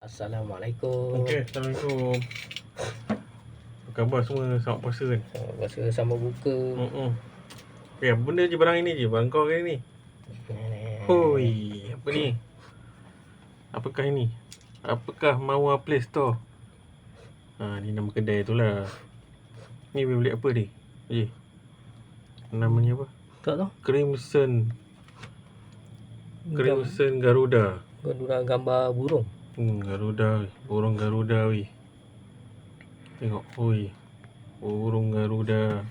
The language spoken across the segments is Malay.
Assalamualaikum. Okey, Assalamualaikum. Apa khabar semua? Selamat puasa kan? Puasa sama buka. Okay, apa benda je barang ini je? Barang kau hari ni? Hoi, apa ni? Apakah ini? Apakah Mawa Play Store? Ni nama kedai tu lah. Ni boleh beli apa ni? Namanya apa? Tak tahu. Crimson Garuda. Garuda gambar burung. Garuda, burung Garuda weh. Tengok, oi. Burung Garuda.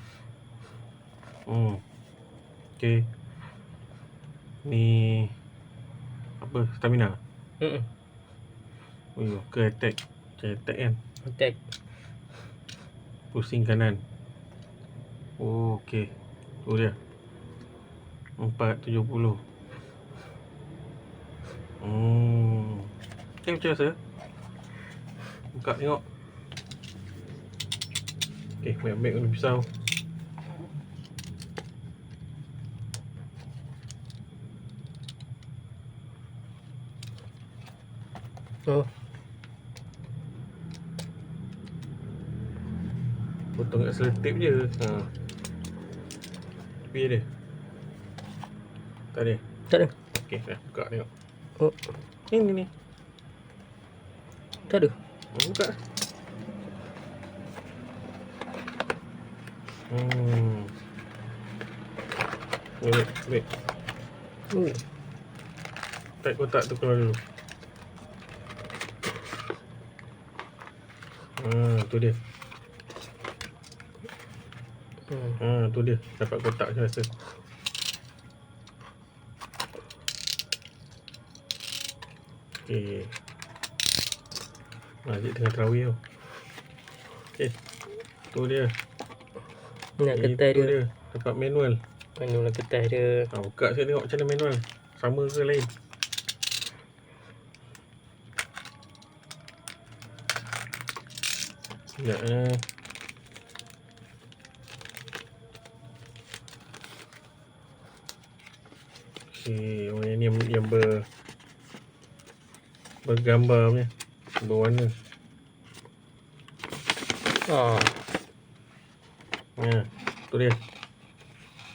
Okey. Ni apa? Stamina. Ke attack. Attack kan? Attack. Pusing kanan. Okey. Tu dia. 470. Macam rasa? Buka tengok. Okey, ambil guna pisau. Potong kat selotip je. Tepi dia. Tak ada. Tak ada. Okey, dah buka tengok. Ni. Tak ada. Buka. Wait. Tarik kotak tu keluar dulu. Tu dia. Tu dia. Dapat kotak saya rasa. Okey. Cik tengah terawih tu. Okey. Tu dia. Nak ketai Itu dia. Dapat manual. Manual ketai dia. Buka saya tengok macam mana manual. Sama ke lain? Sekejap Okey, yang ni yang bergambar punya. Berwarna. Tu dia.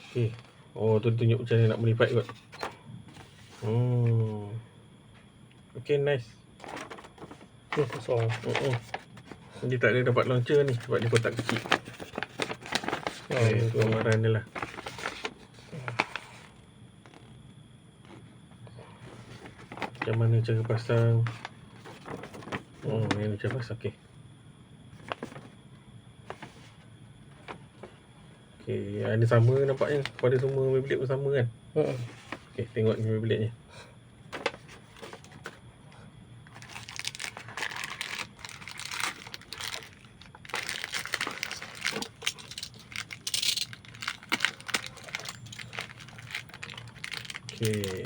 Okey. Tu tunjuk macam mana nak melipat kot. Okey, nice. Kosong. Dia tak ada dapat launcher ni sebab dia kotak kecil. Tu gambaran dia lah. Macam mana cara pasang? Ni cara pasang. Okey, ada sama nampaknya pada semua Beyblade pun sama kan? Okey, tengok ni Beyblade-nya. Okey.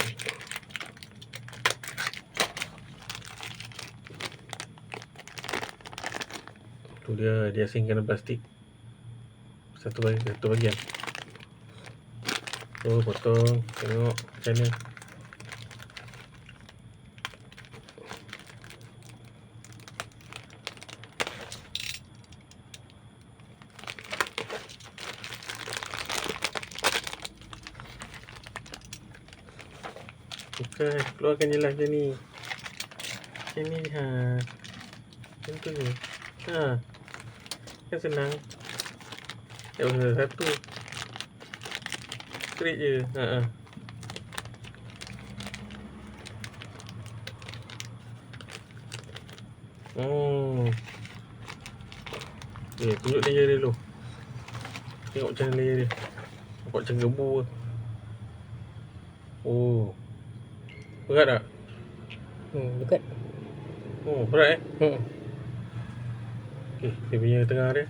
Tu dia asingkan plastik. Satu bahagian. Potong. Tengok macam mana. Bukan, keluarkan je lah macam ni. Macam ni macam tu ni. Kan senang. Tak usah satu. Straight je. Tunjuk layer dia dulu. Tengok macam layer dia. Nampak macam gebu ke. Berat tak? Dekat. Berat Okey, dia punya tengah dia.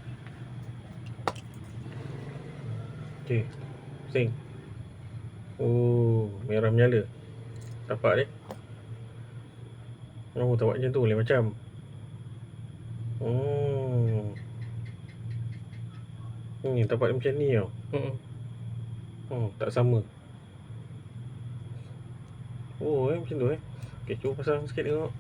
Okey, pusing. Merah menyala. Tapak dia. Tapak macam tu, lain macam. Tapak dia macam ni tau. Tak sama. Macam tu Okey, cuba pasang sikit tengok.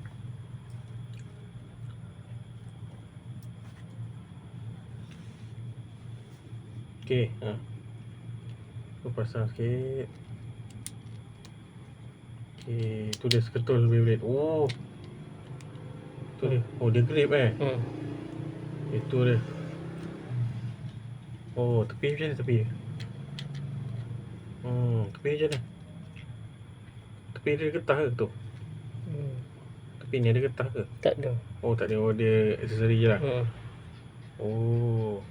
Okey, tu pasang sikit. Okey, tu dia seketul Beyblade. Oh. Tu dia. Oh, dia grip Itu dia. Oh, tepi macam mana tepi? Tepi macam mana? Tepi dia getah ke tu? Tepi ni ada getah ke? Tak ada. Oh, tak ada. Oh, dia aksesori je lah. Oh.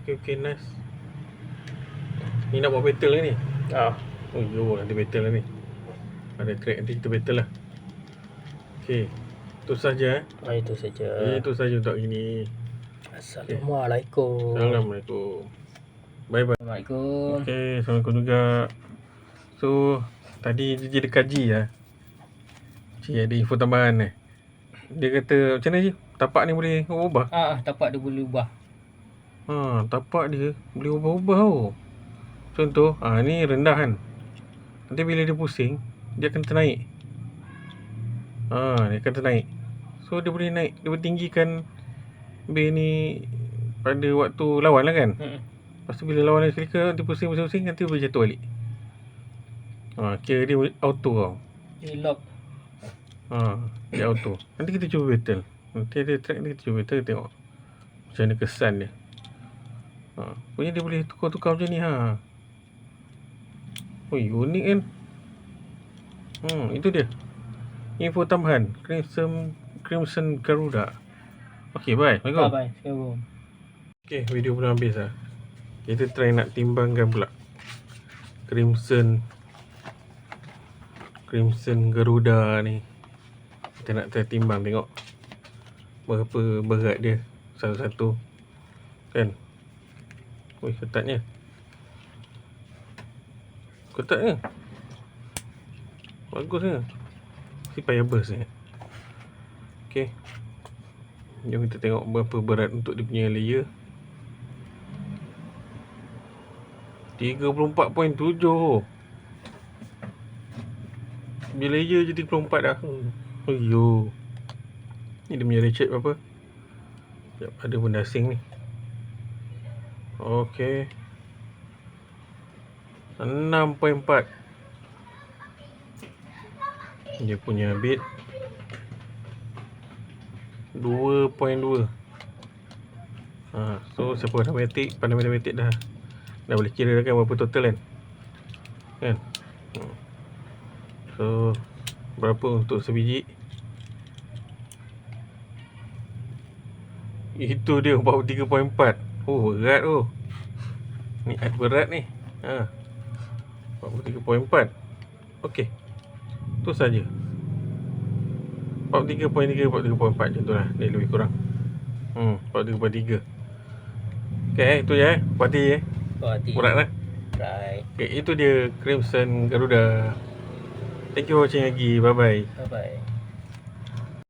Okey, nice. Ni nak buat battle ke ni? Oh, yo, nanti battle lah ni. Ada track nanti kita battle lah. Okey. Itu saja Itu saja. Itu saja untuk hari ni. Assalamualaikum. Assalamualaikum. Bye-bye. Assalamualaikum. Okey, Assalamualaikum juga. So, tadi dia ada kaji lah. Cik ada info tambahan ni. Dia kata, macam mana je? Tapak ni boleh ubah? Tapak dia boleh ubah. Tapak dia boleh ubah-ubah tau. Contoh, ni rendah kan. Nanti bila dia pusing, dia akan ternaik. Dia akan ternaik. So, dia boleh naik. Dia boleh tinggikan bay ni pada waktu lawan lah kan. Lepas tu bila lawan dia selika, nanti pusing-pusing, nanti boleh jatuh balik. Kira dia auto tau. Dia lock. Dia auto. Nanti kita cuba battle. Nanti ada track ni kita cuba battle, tengok macam mana kesan dia. Punya dia boleh tukar-tukar macam ni Oi, unik kan. Itu dia info tambahan Crimson Garuda. Okay, bye. Assalamualaikum. Bye. Assalamualaikum. Okay, video pun habis lah. Kita try nak timbangkan pula Crimson Garuda ni. Kita nak try timbang, tengok berapa berat dia satu-satu kan. Oi, ketatnya bagusnya. Si payah burst ni. Okay, jom kita tengok berapa berat untuk dia punya layer. 34.7. Dia layer je 34 dah. Ayuh. Ni dia punya ratchet berapa? Sekejap, ada benda asing ni. Okay, 6.4. Dia punya bit 2.2. So siapa pandai matematik dah boleh kira dah kan berapa total kan. So berapa untuk sebiji? Itu dia 43.4. Berat ni berat ni. 43.4. Okey, tu saja. 43.3, 43.4 macam tu lah. Dia lebih kurang 43.3. Okay, itu je Parti berat lah. Right. Okay, itu dia Crimson Garuda. Thank you for watching lagi. Bye bye. Bye.